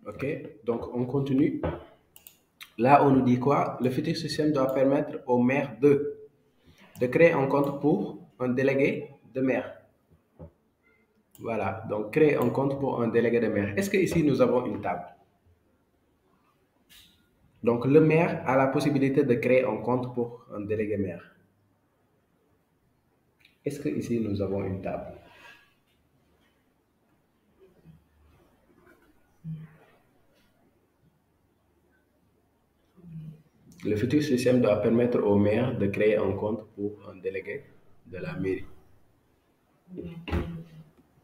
Ok, donc on continue. Là, on nous dit quoi? Le futur système doit permettre au maire de créer un compte pour un délégué de maire. Voilà, donc créer un compte pour un délégué de maire. Est-ce que ici nous avons une table? Donc le maire a la possibilité de créer un compte pour un délégué maire. Est-ce que ici nous avons une table? Le futur système doit permettre au maire de créer un compte pour un délégué de la mairie.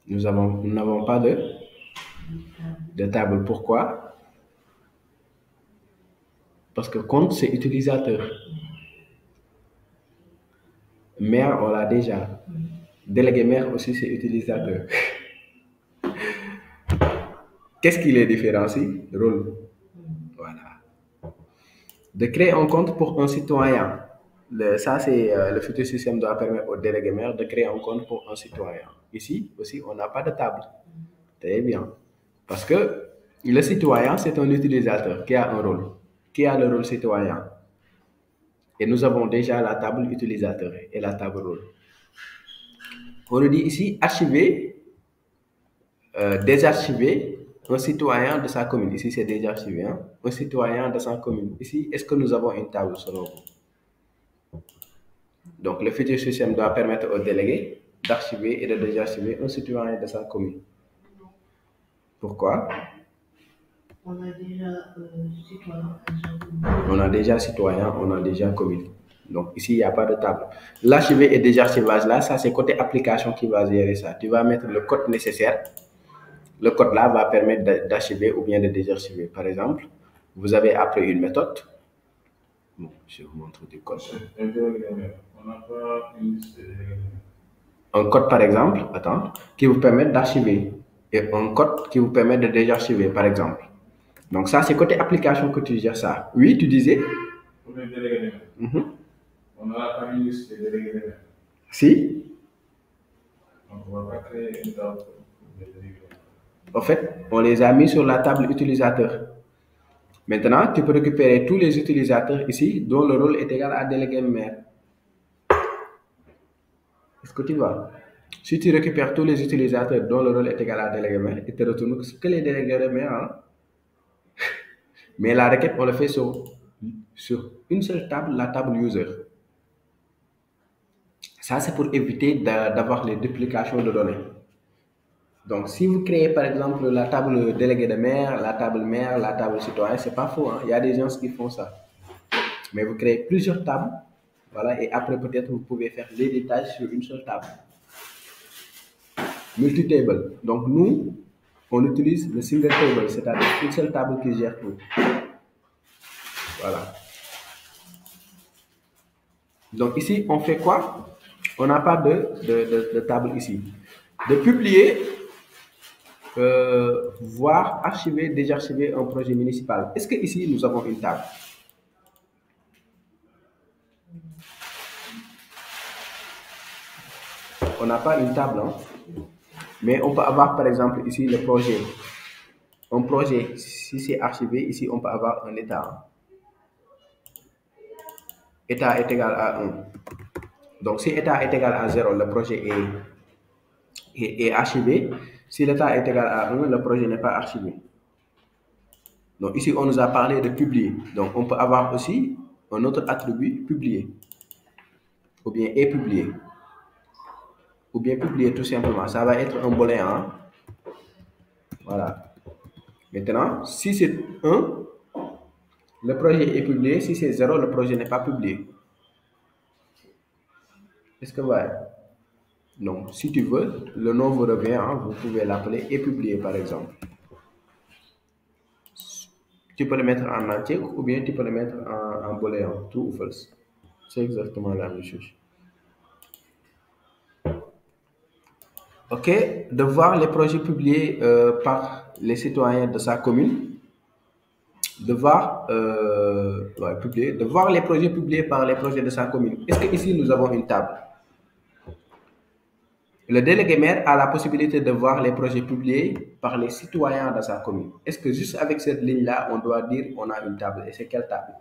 Nous n'avons pas de table. Pourquoi? Parce que compte, c'est utilisateur. Maire, on l'a déjà. Délégué maire aussi, c'est utilisateur. Qu'est-ce qui les différencie? Rôle. Voilà. De créer un compte pour un citoyen. Ça, c'est le futur système doit permettre au délégué maire de créer un compte pour un citoyen. Ici aussi, on n'a pas de table. Très bien. Parce que le citoyen, c'est un utilisateur qui a un rôle. Qui a le rôle citoyen? Et nous avons déjà la table utilisateur et la table rôle. On nous dit ici archiver, désarchiver un citoyen de sa commune. Ici, c'est désarchiver. Hein? Un citoyen de sa commune. Ici, est-ce que nous avons une table selon vous? Donc, le futur système doit permettre aux délégués d'archiver et de désarchiver un citoyen de sa commune. Pourquoi? On a déjà citoyen. On a déjà citoyen, on a déjà commune. Donc ici, il n'y a pas de table. L'archiver et désarchivage, là, ça c'est côté application qui va gérer ça. Tu vas mettre le code nécessaire. Le code là va permettre d'archiver ou bien de désarchiver. Par exemple, vous avez appris une méthode. Bon, je vous montre du code. Un code, par exemple, attends, qui vous permet d'archiver. Et un code qui vous permet de désarchiver, par exemple. Donc ça, c'est côté application que tu gères ça. Oui, tu disais? Pour les délégués. On n'a pas une liste de délégués. Si. Donc on ne va pas créer une table pour les délégués. En fait, on les a mis sur la table utilisateur. Maintenant, tu peux récupérer tous les utilisateurs ici dont le rôle est égal à délégué maire. Est-ce que tu vois? Si tu récupères tous les utilisateurs dont le rôle est égal à délégué maire, il te retourne que les délégués maire. Hein? Mais la requête, on le fait sur une seule table, la table user. Ça, c'est pour éviter d'avoir les duplications de données. Donc, si vous créez par exemple la table délégué de maire, la table citoyen, c'est pas faux. Hein? Il y a des gens qui font ça. Mais vous créez plusieurs tables, voilà, et après peut-être vous pouvez faire l'éditage sur une seule table. Multi-table. Donc, nous, on utilise le single table, c'est-à-dire une seule table qui gère tout. Voilà. Donc, ici, on fait quoi? On n'a pas de table ici. De publier, voir, archiver, désarchiver un projet municipal. Est-ce que ici nous avons une table? On n'a pas une table, hein? Mais on peut avoir par exemple ici le projet. Un projet, si c'est archivé, ici on peut avoir un état. État est égal à 1. Donc si état est égal à 0, le projet est archivé. Si l'état est égal à 1, le projet n'est pas archivé. Donc ici, on nous a parlé de publier. Donc on peut avoir aussi un autre attribut, publier. Ou bien est publié. Ou bien publier tout simplement. Ça va être un bolet. Hein? Voilà. Maintenant, si c'est 1, le projet est publié. Si c'est 0, le projet n'est pas publié. Est-ce que vous voyez? Donc, si tu veux, le nom vous revient. Hein? Vous pouvez l'appeler est publié par exemple. Tu peux le mettre en entier ou bien tu peux le mettre en booléen, true ou false. C'est exactement la même chose. Ok, de voir les projets publiés par les citoyens de sa commune. De voir les projets publiés par les projets de sa commune. Est-ce que ici nous avons une table? Le délégué maire a la possibilité de voir les projets publiés par les citoyens de sa commune. Est-ce que juste avec cette ligne-là, on doit dire on a une table? Et c'est quelle table?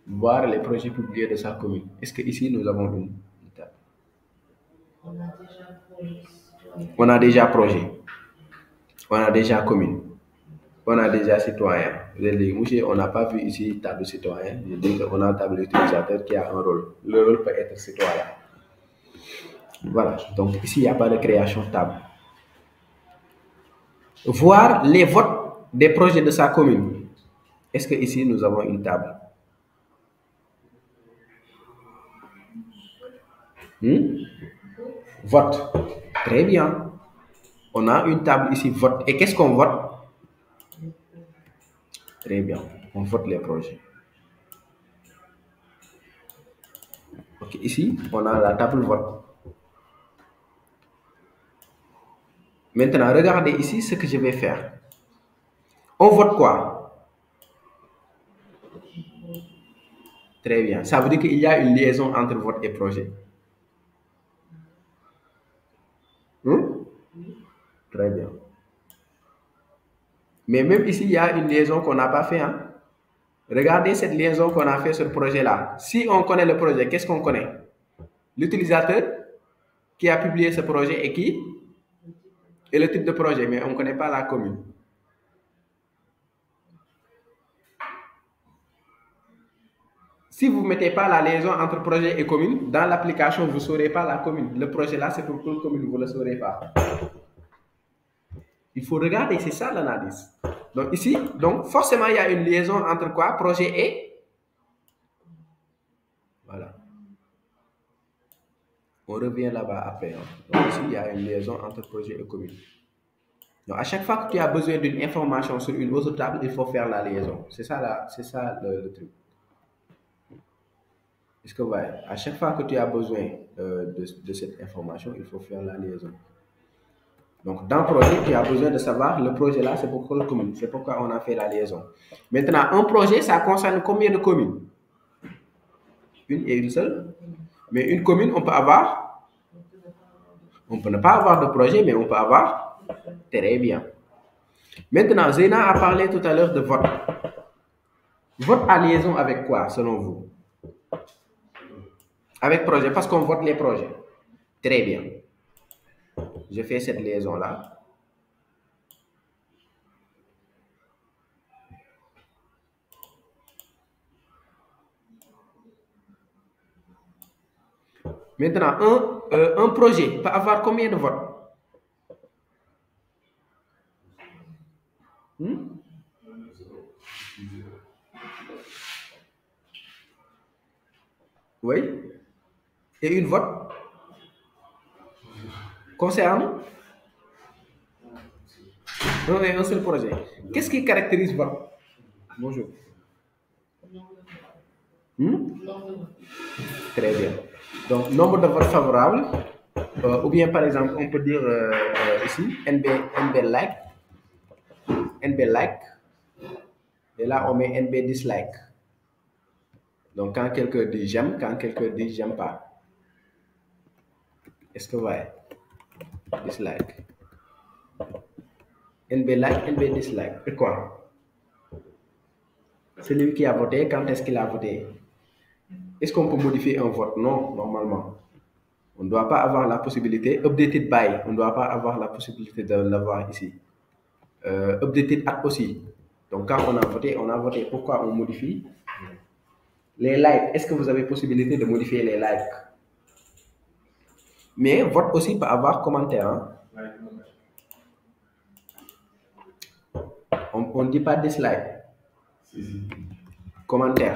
Voir les projets publiés de sa commune. Est-ce que ici nous avons une table? On a déjà projet citoyen. On a déjà projet. On a déjà commune. On a déjà citoyen. Vous avez dit, monsieur, on n'a pas vu ici table citoyen. Je dis qu'on a table utilisateur qui a un rôle. Le rôle peut être citoyen. Voilà. Donc ici, il n'y a pas de création de table. Voir les votes des projets de sa commune. Est-ce que ici nous avons une table? Vote. Très bien. On a une table ici, vote. Et qu'est-ce qu'on vote? Très bien. On vote les projets. Ok, ici, on a la table vote. Maintenant, regardez ici ce que je vais faire. On vote quoi? Très bien. Ça veut dire qu'il y a une liaison entre vote et projet. Très bien. Mais même ici, il y a une liaison qu'on n'a pas fait. Hein? Regardez cette liaison qu'on a fait sur ce projet-là. Si on connaît le projet, qu'est-ce qu'on connaît? L'utilisateur qui a publié ce projet et qui? Et le type de projet, mais on ne connaît pas la commune. Si vous ne mettez pas la liaison entre projet et commune, dans l'application, vous ne saurez pas la commune. Le projet là, c'est pour quelle commune, vous ne le saurez pas. Il faut regarder, c'est ça l'analyse. Donc ici, donc forcément, il y a une liaison entre quoi? Projet et? Voilà. On revient là-bas après. Hein. Donc ici, il y a une liaison entre projet et commune. Donc à chaque fois que tu as besoin d'une information sur une autre table, il faut faire la liaison. C'est ça, le truc. Est-ce que vous voyez? À chaque fois que tu as besoin de cette information, il faut faire la liaison. Donc, dans le projet, tu as besoin de savoir le projet là, c'est pour quelle commune. C'est pourquoi on a fait la liaison. Maintenant, un projet, ça concerne combien de communes? Une et une seule. Mais une commune, on peut avoir? On peut ne pas avoir de projet, mais on peut avoir? Très bien. Maintenant, Zena a parlé tout à l'heure de vote. Vote à liaison avec quoi, selon vous? Avec projet, parce qu'on vote les projets. Très bien. Je fais cette liaison-là. Maintenant, un projet peut avoir combien de votes? Oui. Et une vote concerne un seul projet. Qu'est-ce qui caractérise vote? Bonjour. Très bien. Donc, nombre de votes favorables, ou bien par exemple, on peut dire ici, NB like, et là on met NB dislike. Donc, quand quelqu'un dit j'aime, quand quelqu'un dit j'aime pas. Est-ce que vous voyez? Dislike. NB like, NB dislike. Et quoi? C'est lui qui a voté, quand est-ce qu'il a voté? Est-ce qu'on peut modifier un vote? Non, normalement. On ne doit pas avoir la possibilité. Updated by, on ne doit pas avoir la possibilité de l'avoir ici. Updated at aussi. Donc, quand on a voté, on a voté. Pourquoi on modifie? Les likes, est-ce que vous avez possibilité de modifier les likes? Mais vote aussi peut avoir commentaire. Hein? On ne dit pas dislike. Commentaire.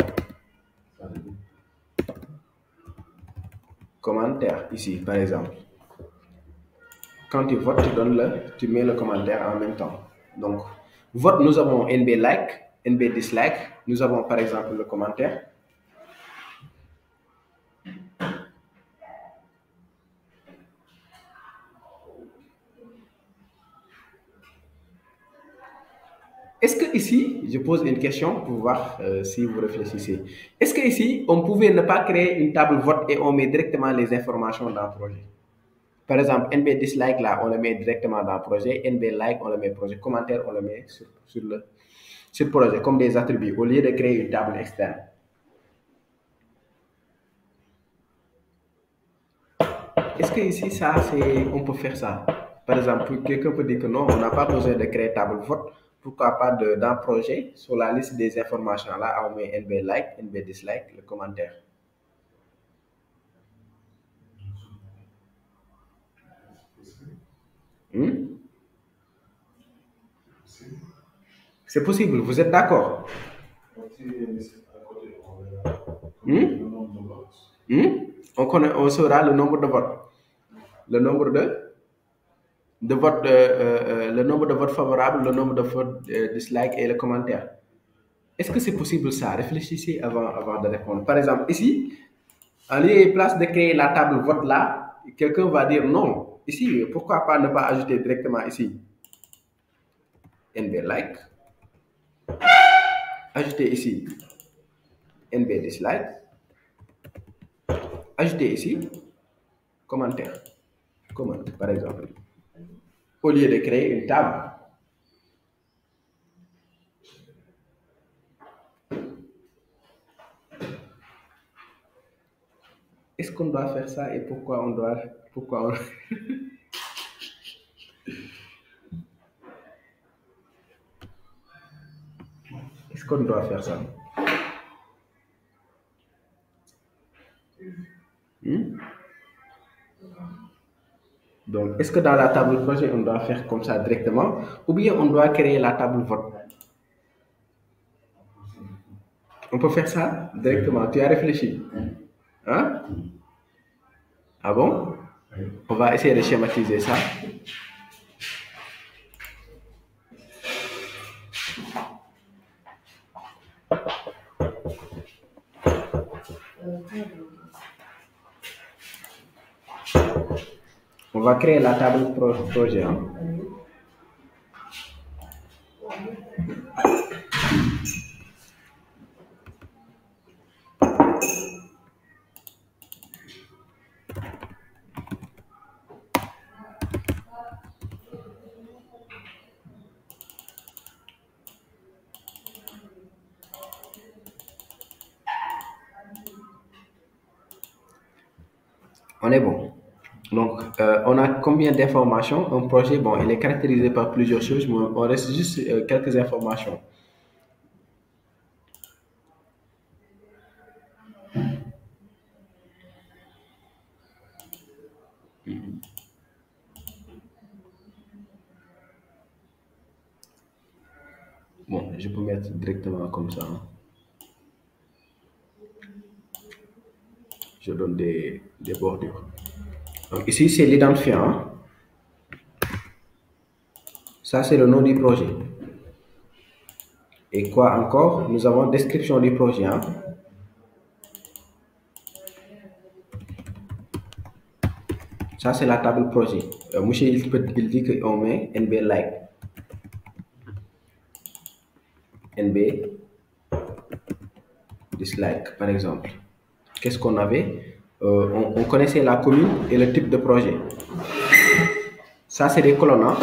Commentaire, ici, par exemple. Quand tu votes, tu mets le commentaire en même temps. Donc, vote, nous avons NB like, NB dislike. Nous avons par exemple le commentaire. Est-ce que ici, je pose une question pour voir si vous réfléchissez. Est-ce que ici, on pouvait ne pas créer une table vote et on met directement les informations dans le projet? Par exemple, NB dislike là, on le met directement dans le projet. NB like, on le met projet. Commentaire, on le met sur le projet comme des attributs au lieu de créer une table externe. Est-ce que ici, ça, on peut faire ça? Par exemple, quelqu'un peut dire que non, on n'a pas besoin de créer table vote. Pourquoi pas dans le projet, sur la liste des informations là, on met NB like, NB dislike, le commentaire. C'est possible, vous êtes d'accord? On saura le nombre de votes. Le nombre de votes, le nombre de votes favorables, le nombre de votes dislike et le commentaire. Est-ce que c'est possible ça? Réfléchissez avant de répondre. Par exemple, ici, en lieu et place de créer la table vote là, quelqu'un va dire non. Ici, pourquoi pas ne pas ajouter directement ici NB like. Ajouter ici NB dislike. Ajouter ici commentaire. Comment, par exemple. Au lieu de créer une table. Est-ce qu'on doit faire ça et pourquoi on doit... Est-ce qu'on doit faire ça? Donc, est-ce que dans la table projet, on doit faire comme ça directement ou bien on doit créer la table vote? On peut faire ça directement. Tu as réfléchi? Hein? Ah bon? On va essayer de schématiser ça. On va créer la table projet. Hein? On est bon. Donc, on a combien d'informations? Un projet, bon, il est caractérisé par plusieurs choses, mais on reste juste quelques informations. Bon, je peux mettre directement comme ça. Hein. Je donne des bordures. Donc ici, c'est l'identifiant. Hein. Ça, c'est le nom du projet. Et quoi encore? Nous avons description du projet. Hein. Ça, c'est la table projet. Monsieur, il dit qu'on met NB like. NB dislike, par exemple. Qu'est-ce qu'on avait? On connaissait la commune et le type de projet. Ça, c'est des colonnes. Hein?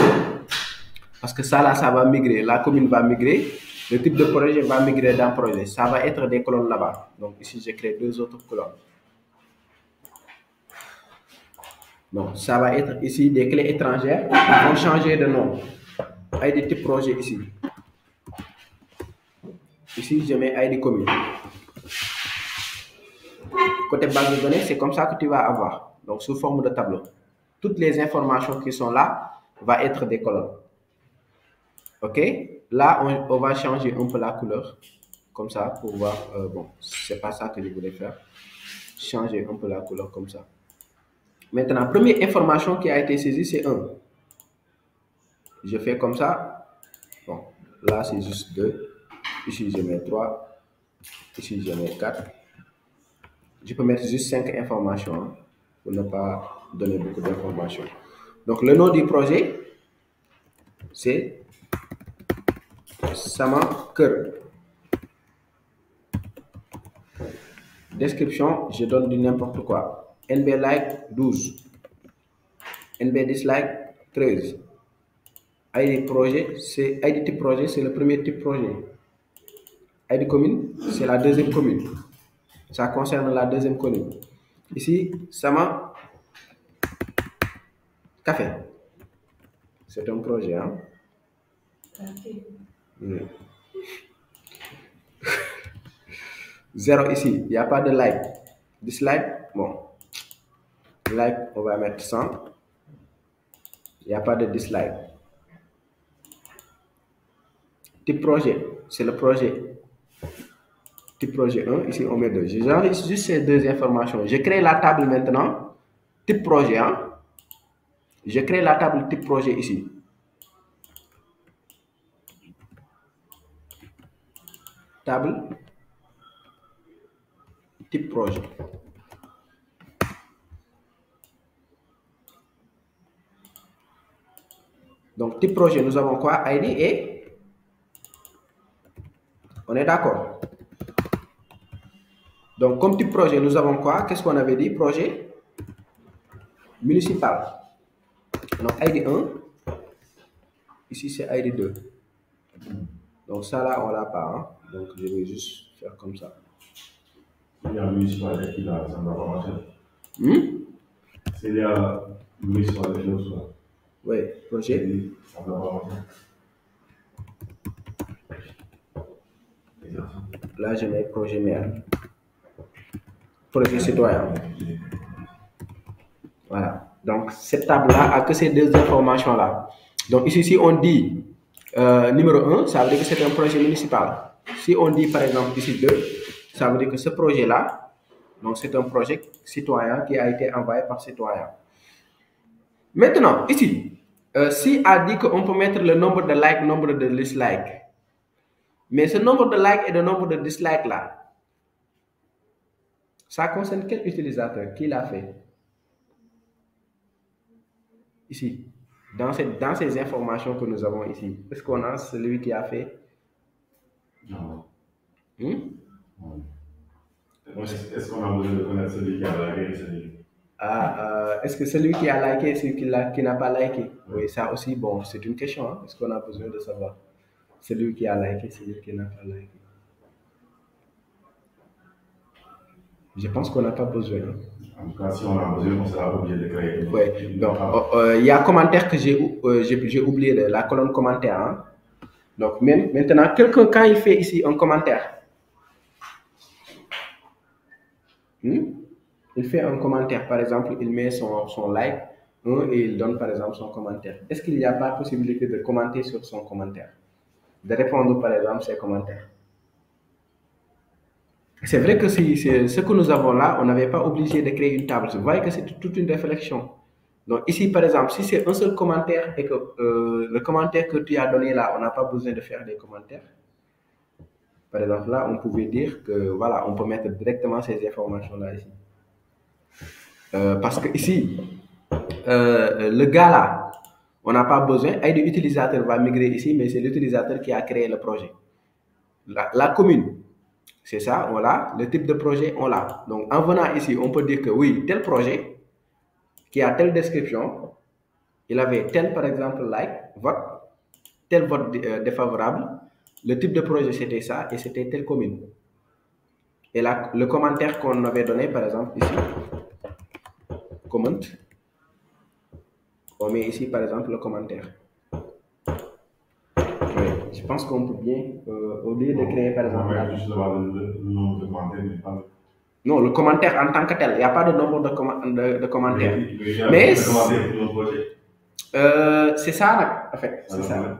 Parce que ça, là, ça va migrer. La commune va migrer. Le type de projet va migrer dans le projet. Ça va être des colonnes là-bas. Donc, ici, j'ai créé deux autres colonnes. Donc, ça va être ici des clés étrangères. Ils vont changer de nom. ID type projet ici. Ici, je mets ID commune. Côté base de données, c'est comme ça que tu vas avoir. Donc, sous forme de tableau. Toutes les informations qui sont là vont être des colonnes. OK? Là, on va changer un peu la couleur. Comme ça, pour voir. Bon, c'est pas ça que je voulais faire. Changer un peu la couleur comme ça. Maintenant, première information qui a été saisie, c'est 1. Je fais comme ça. Bon, là, c'est juste 2. Ici, je mets 3. Ici, je mets 4. Je peux mettre juste 5 informations hein, pour ne pas donner beaucoup d'informations. Donc, le nom du projet, c'est sama kër. Description, je donne du n'importe quoi. NB like 12. NB dislike 13. ID projet, c'est ID type projet, c'est le premier type projet. ID commune, c'est la deuxième commune. Ça concerne la deuxième commune. Ici, sama café. C'est un projet, hein? Café. Oui. 0 ici, il n'y a pas de like. Dislike, bon. Like, on va mettre 100. Il n'y a pas de dislike. Type projet, c'est le projet. Type projet 1, ici on met 2. J'enregistre juste ces deux informations. Je crée la table maintenant. Type projet, hein? Je crée la table type projet ici. Table type projet. Donc, type projet, nous avons quoi? ID et on est d'accord. Donc, comme type projet, nous avons quoi? Qu'est-ce qu'on avait dit? Projet municipal. Donc, ID 1. Ici, c'est ID 2. Donc, ça là, on l'a pas. Hein? Donc, je vais juste faire comme ça. Il y a un municipal qui a ça n'a pas marché. C'est le municipal de l'autre soir. Oui, projet. Ça n'a pas marché. Là, je mets projet maire. Projet citoyen. Voilà. Donc, cette table-là a que ces deux informations-là. Donc, ici, si on dit numéro 1, ça veut dire que c'est un projet municipal. Si on dit, par exemple, ici 2, ça veut dire que ce projet-là, donc c'est un projet citoyen qui a été envoyé par citoyen. Maintenant, ici, si a dit qu'on peut mettre le nombre de likes, nombre de dislikes, mais ce nombre de likes et le nombre de dislikes là, ça concerne quel utilisateur? Qui l'a fait? Ici, dans ces informations que nous avons ici, est-ce qu'on a celui qui a fait? Non. Non. Est-ce qu'on a besoin de connaître celui qui a liké et celui est-ce que celui qui a liké et celui qui n'a pas liké? Oui, ça aussi, bon, c'est une question. Hein? Est-ce qu'on a besoin de savoir? Celui qui a liké, celui qui n'a pas liké. Je pense qu'on n'a pas besoin. En tout cas, si on a besoin, on sera obligé de créer. Oui, donc il y a un commentaire que j'ai oublié, la colonne commentaire. Hein? Donc, maintenant, quelqu'un, quand il fait ici un commentaire, il fait un commentaire, par exemple, il met son like et il donne, par exemple, son commentaire. Est-ce qu'il n'y a pas possibilité de commenter sur son commentaire? De répondre, par exemple, ses commentaires? C'est vrai que si c'est ce que nous avons là, on n'avait pas obligé de créer une table. Vous voyez que c'est toute une réflexion. Donc ici, par exemple, si c'est un seul commentaire et que le commentaire que tu as donné là, on n'a pas besoin de faire des commentaires. Par exemple, là, on pouvait dire que voilà, on peut mettre directement ces informations-là ici. Parce que ici, le gars là, on n'a pas besoin. ID utilisateur va migrer ici, mais c'est l'utilisateur qui a créé le projet. La commune. C'est ça, on l'a. Le type de projet, on l'a. Donc, en venant ici, on peut dire que oui, tel projet qui a telle description, il avait tel, par exemple, like, vote, tel vote défavorable. Le type de projet, c'était ça et c'était telle commune. Et là, le commentaire qu'on avait donné, par exemple, ici, comment, on met ici, par exemple, le commentaire. Je pense qu'on peut bien, au lieu de créer par exemple. On va juste avoir le nombre de commentaires, mais pas. Non, le commentaire en tant que tel, il n'y a pas de nombre de commentaires. Mais c'est ça, en fait.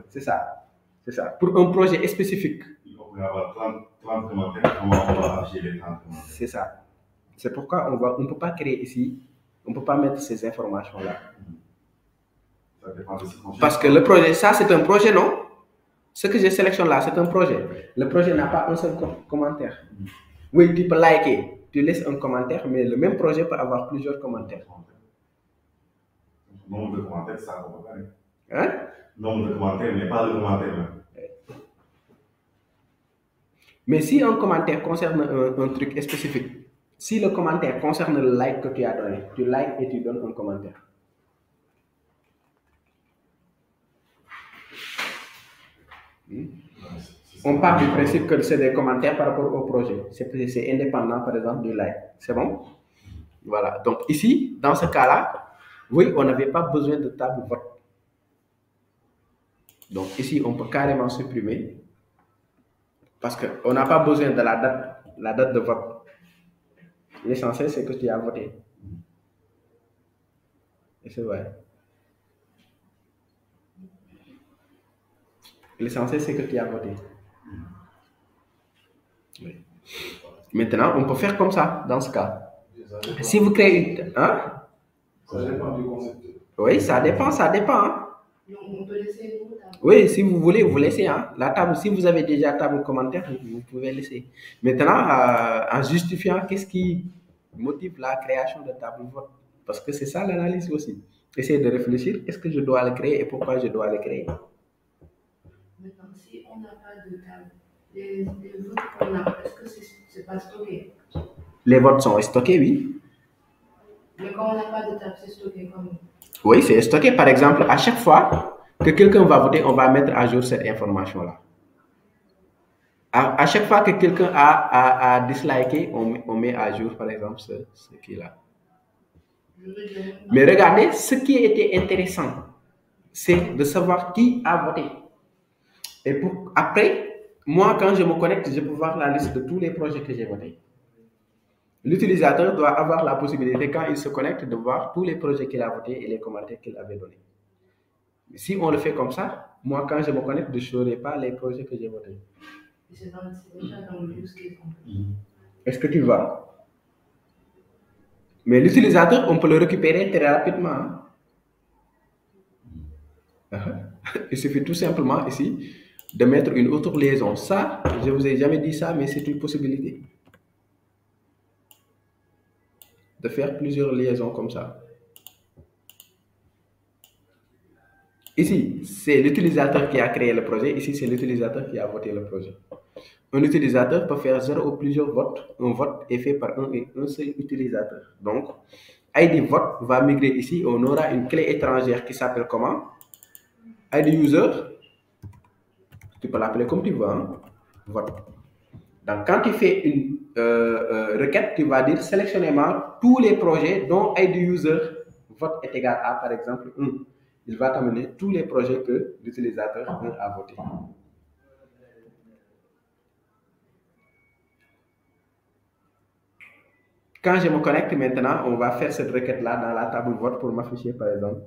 C'est ça. Pour un projet spécifique. Il faut avoir 30 commentaires, on va afficher les 30 commentaires. C'est ça. C'est pourquoi on ne peut pas créer ici, on ne peut pas mettre ces informations-là. Ça dépend de ce qu'on fait. Parce que le projet, ça c'est un projet, non? Ce que je sélectionne là, c'est un projet. Le projet n'a pas un seul commentaire. Oui, tu peux liker, tu laisses un commentaire, mais le même projet peut avoir plusieurs commentaires. Nombre de commentaires, ça va pas. Hein? Nombre de commentaires, mais pas de commentaires. Mais si un commentaire concerne un truc spécifique, si le commentaire concerne le like que tu as donné, tu likes et tu donnes un commentaire. On part du principe que c'est des commentaires par rapport au projet. C'est indépendant, par exemple, du like. C'est bon? Voilà. Donc ici, dans ce cas-là, oui, on n'avait pas besoin de table vote. Donc ici, on peut carrément supprimer parce qu'on n'a pas besoin de la date de vote. L'essentiel, c'est que tu as voté. Et c'est vrai. L'essentiel, c'est que tu as voté. Oui. Maintenant, on peut faire comme ça, dans ce cas. Si vous créez une... Hein? Ça dépend du concept. Oui, ça dépend. Hein? Donc, on peut laisser une table. Oui, si vous voulez, vous laissez. Hein? La table, si vous avez déjà table commentaire, vous pouvez laisser. Maintenant, en justifiant, qu'est-ce qui motive la création de table vote? Parce que c'est ça l'analyse aussi. Essayez de réfléchir, est-ce que je dois le créer et pourquoi je dois le créer? Maintenant, si on n'a pas de table, les votes qu'on a, est-ce que c'est pas stocké? Les votes sont stockés, oui. Mais quand on n'a pas de table, c'est stocké comment? Oui, c'est stocké. Par exemple, à chaque fois que quelqu'un va voter, on va mettre à jour cette information-là. À chaque fois que quelqu'un a disliké, on met à jour, par exemple, ce qui est là. Mais regardez, ce qui était intéressant, c'est de savoir qui a voté. Et après, moi, quand je me connecte, je peux voir la liste de tous les projets que j'ai votés. L'utilisateur doit avoir la possibilité, quand il se connecte, de voir tous les projets qu'il a votés et les commentaires qu'il avait donnés. Si on le fait comme ça, moi, quand je me connecte, je ne saurai pas les projets que j'ai votés. C'est déjà dans le use case. Est-ce que tu vois? Mais l'utilisateur, on peut le récupérer très rapidement. Il suffit tout simplement ici de mettre une autre liaison. Ça, je ne vous ai jamais dit ça, mais c'est une possibilité. De faire plusieurs liaisons comme ça. Ici, c'est l'utilisateur qui a créé le projet. Ici, c'est l'utilisateur qui a voté le projet. Un utilisateur peut faire 0 ou plusieurs votes. Un vote est fait par un seul utilisateur. Donc, ID vote va migrer ici. On aura une clé étrangère qui s'appelle comment? ID user. Tu peux l'appeler comme tu veux. Hein? Vote. Donc, quand tu fais une requête, tu vas dire sélectionnez-moi tous les projets dont ID user vote est égal à, par exemple, 1. Il va t'amener tous les projets que l'utilisateur a voté. Quand je me connecte maintenant, on va faire cette requête-là dans la table vote pour m'afficher, par exemple.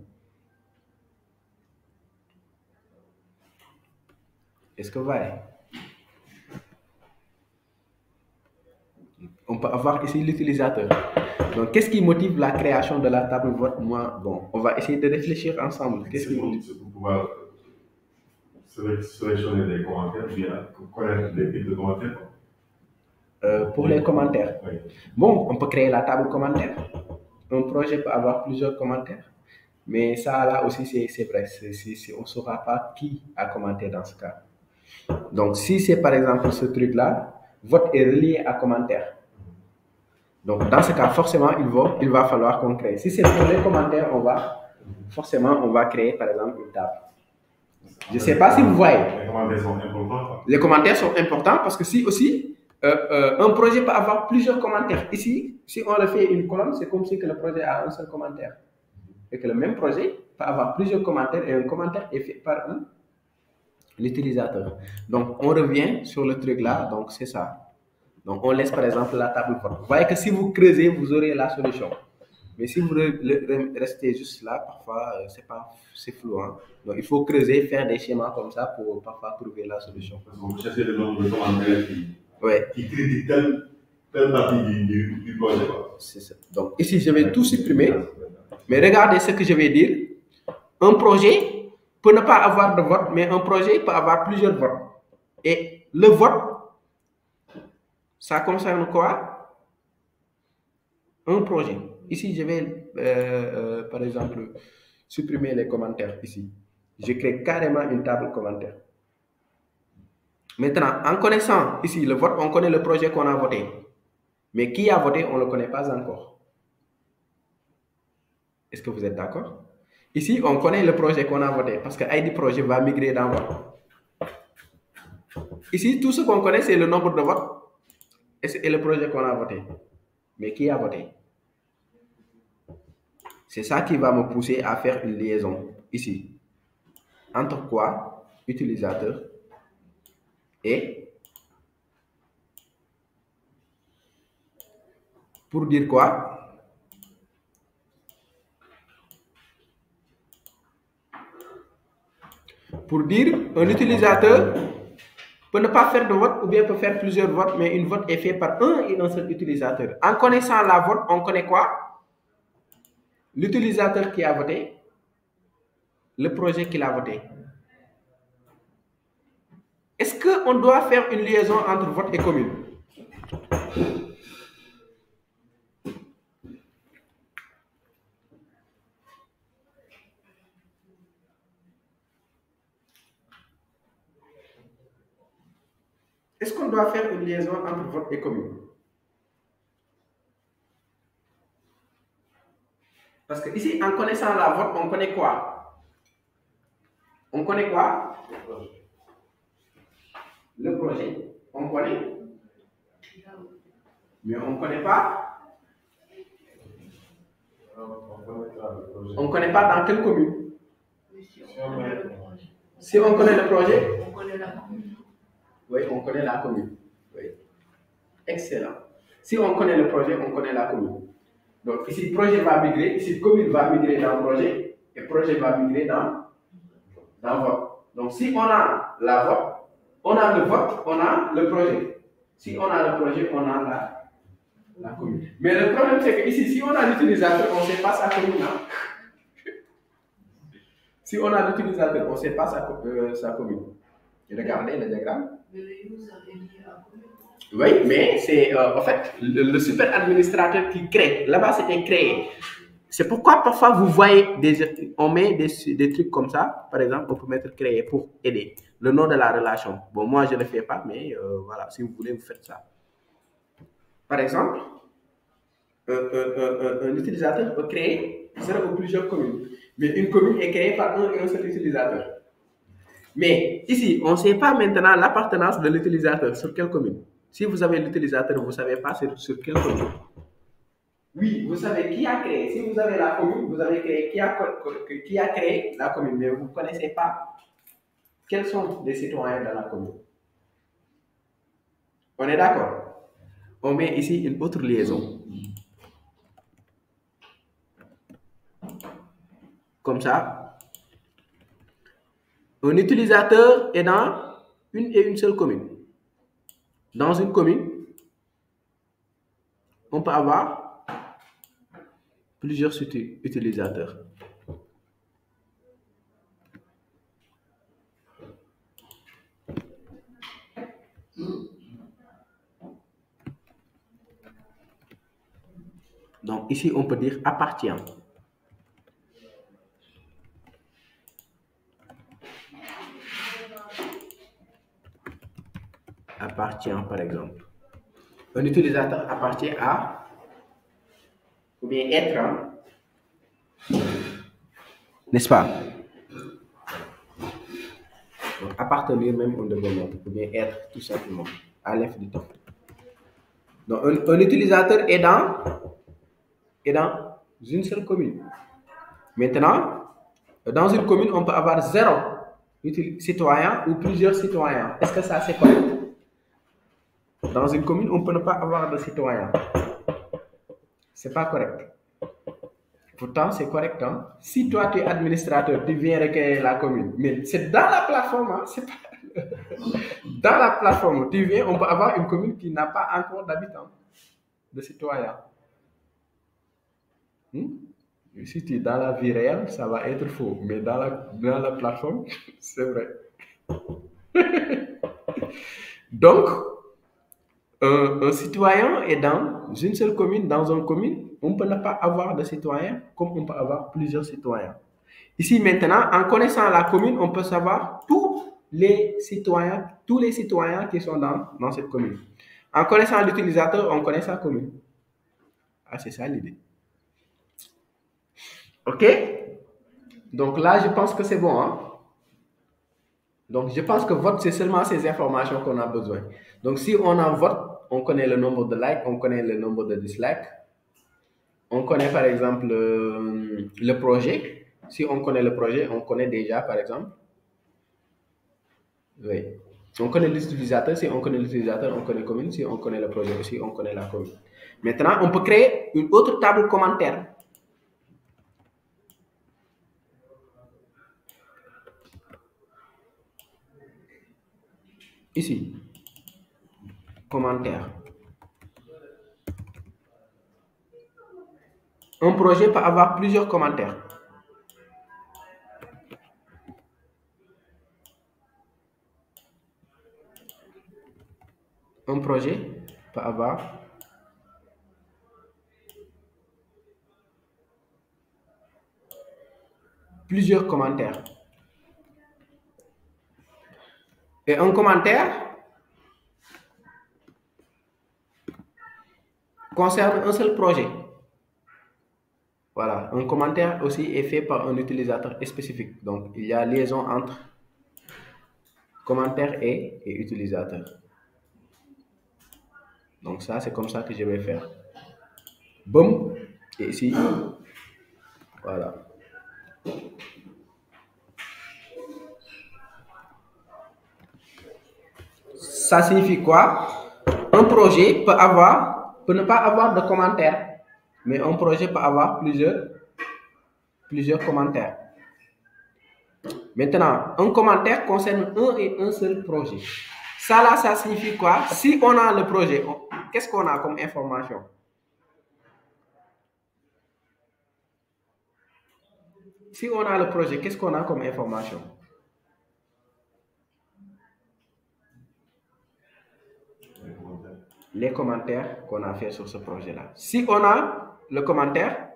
Est-ce que vous voyez? On peut avoir ici l'utilisateur. Donc, qu'est-ce qui motive la création de la table vote? Moi, bon, on va essayer de réfléchir ensemble. Qu'est-ce qui motive? C'est pour pouvoir sélectionner des commentaires, bien connaître les types de commentaires. Pour les commentaires. Oui. Bon, on peut créer la table commentaire. Un projet peut avoir plusieurs commentaires. Mais ça, là aussi, c'est vrai. On ne saura pas qui a commenté dans ce cas. Donc, si c'est par exemple ce truc-là, vote est relié à commentaire. Donc, dans ce cas, forcément, il va falloir qu'on crée. Si c'est pour les commentaires, forcément, on va créer, par exemple, une table. Je ne sais pas si vous voyez. Les commentaires sont importants. Les commentaires sont importants parce que si aussi, un projet peut avoir plusieurs commentaires. Ici, si on le fait une colonne, c'est comme si que le projet a un seul commentaire. Et que le même projet peut avoir plusieurs commentaires et un commentaire est fait par l'utilisateur. Donc, on revient sur le truc là. Donc, c'est ça. Donc, on laisse par exemple la table vote. Vous voyez que si vous creusez, vous aurez la solution. Mais si vous restez juste là, parfois, c'est flou. Hein? Donc, il faut creuser, faire des schémas comme ça pour parfois trouver la solution. Parce qu'on peut chercher le nombre de commentaires qui critiquent telle partie du projet. C'est ça. Donc, ici, je vais tout supprimer. Mais regardez ce que je vais dire. Un projet peut ne pas avoir de vote, mais un projet peut avoir plusieurs votes. Et le vote, ça concerne quoi? Un projet. Ici, je vais, par exemple, supprimer les commentaires ici. Je crée carrément une table commentaire. Maintenant, en connaissant ici le vote, on connaît le projet qu'on a voté. Mais qui a voté, on ne le connaît pas encore. Est-ce que vous êtes d'accord? Ici, on connaît le projet qu'on a voté parce que ID projet va migrer dans vote. Ici, tout ce qu'on connaît, c'est le nombre de votes et le projet qu'on a voté. Mais qui a voté? C'est ça qui va me pousser à faire une liaison ici. Entre quoi? Utilisateur et pour dire quoi? Pour dire un utilisateur peut ne pas faire de vote ou bien peut faire plusieurs votes, mais une vote est fait par un et un seul utilisateur. En connaissant la vote, on connaît quoi? L'utilisateur qui a voté, le projet qu'il a voté. Est-ce qu'on doit faire une liaison entre vote et commune? Est-ce qu'on doit faire une liaison entre vote et commune? Parce que ici, en connaissant la vote, on connaît quoi? On connaît quoi? Le projet. On connaît. Mais on ne connaît pas. On ne connaît pas dans quelle commune. Si on connaît le projet, On connaît la commune. Oui, on connaît la commune. Oui. Excellent. Si on connaît le projet, on connaît la commune. Donc ici, projet va migrer, ici, commune va migrer dans le projet, et projet va migrer dans vote. Donc si on a la vote, on a le vote, on a le projet. Si on a le projet, on a la commune. Mais le problème, c'est que ici, si on a l'utilisateur, on ne sait pas sa commune. Hein? Si on a l'utilisateur, on ne sait pas sa commune. Regardez le diagramme. Mais le user est lié à la commune. Oui, mais c'est en fait le super administrateur qui crée. Là-bas, c'était créé. C'est pourquoi parfois vous voyez, on met des trucs comme ça. Par exemple, on peut mettre créer pour aider. Le nom de la relation. Bon, moi, je ne le fais pas, mais voilà, si vous voulez, vous faites ça. Par exemple, un utilisateur peut créer 0 ou plusieurs communes. Mais une commune est créée par un et un seul utilisateur. Mais ici, on ne sait pas maintenant l'appartenance de l'utilisateur sur quelle commune. Si vous avez l'utilisateur, vous ne savez pas sur quelle commune. Oui, vous savez qui a créé. Si vous avez la commune, vous avez créé qui a créé la commune, mais vous ne connaissez pas quels sont les citoyens dans la commune. On est d'accord? On met ici une autre liaison. Comme ça. Un utilisateur est dans une et une seule commune. Dans une commune, on peut avoir plusieurs utilisateurs. Donc ici, on peut dire appartient. Appartient, par exemple. Un utilisateur appartient à, ou bien être, hein? N'est-ce pas? Donc, appartenir même, on devrait mettre, ou bien être, tout simplement, à l'ef du temps. Donc, un utilisateur est dans une seule commune. Maintenant, dans une commune, on peut avoir 0 citoyen ou plusieurs citoyens. Est-ce que ça, c'est correct? Dans une commune, on ne peut pas avoir de citoyens. C'est pas correct. Pourtant, c'est correct. Hein? Si toi, tu es administrateur, tu viens recueillir la commune. Mais c'est dans la plateforme. Hein? C'est pas... dans la plateforme, tu viens, on peut avoir une commune qui n'a pas encore d'habitants, de citoyens. Si tu es dans la vie réelle, ça va être faux. Mais dans la plateforme, c'est vrai. Donc, un citoyen est dans une seule commune, dans une commune, on ne peut pas avoir de citoyens comme on peut avoir plusieurs citoyens. Ici maintenant, en connaissant la commune, on peut savoir tous les citoyens, tous les citoyens qui sont dans cette commune. En connaissant l'utilisateur, on connaît sa commune. Ah, c'est ça l'idée. OK? Donc là, je pense que c'est bon. Hein? Donc, je pense que vote, c'est seulement ces informations qu'on a besoin. Donc, si on en vote, on connaît le nombre de likes, on connaît le nombre de dislikes. On connaît par exemple le projet. Si on connaît le projet, on connaît déjà par exemple. Oui. On connaît l'utilisateur. Si on connaît l'utilisateur, on connaît la commune. Si on connaît le projet aussi, on connaît la commune. Maintenant, on peut créer une autre table commentaire. Ici. Commentaire. Un projet peut avoir plusieurs commentaires. Un projet peut avoir plusieurs commentaires. Et un commentaire concerne un seul projet. Voilà, un commentaire aussi est fait par un utilisateur spécifique. Donc, il y a liaison entre commentaire et utilisateur. Donc, ça, c'est comme ça que je vais faire. Boum. Et ici, voilà. Ça signifie quoi? Un projet peut ne pas avoir de commentaires, mais un projet peut avoir plusieurs commentaires. Maintenant, un commentaire concerne un et un seul projet. Ça là, ça signifie quoi? Si on a le projet, qu'est-ce qu'on a comme information? Si on a le projet, qu'est-ce qu'on a comme information? Les commentaires qu'on a fait sur ce projet-là. Si on a le commentaire,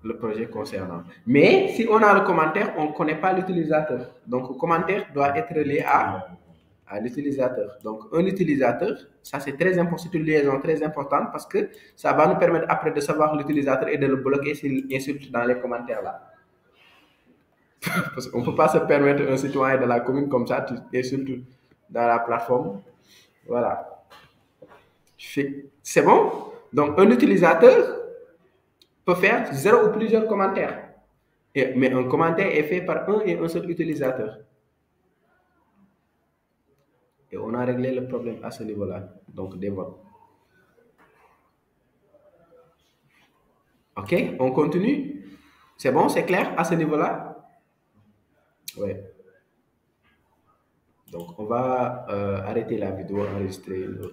le projet concernant. Mais si on a le commentaire, on ne connaît pas l'utilisateur. Donc, le commentaire doit être lié à l'utilisateur. Donc, un utilisateur, ça c'est très important, c'est une liaison très importante parce que ça va nous permettre après de savoir l'utilisateur et de le bloquer s'il insulte dans les commentaires là. Parce qu'on ne peut pas se permettre un citoyen de la commune comme ça, tu insultes dans la plateforme. Voilà. C'est bon? Donc, un utilisateur peut faire 0 ou plusieurs commentaires. Mais un commentaire est fait par un et un seul utilisateur. Et on a réglé le problème à ce niveau-là. Donc, des votes. OK? On continue? C'est bon? C'est clair à ce niveau-là? Oui. Donc, on va arrêter la vidéo, enregistrer une autre.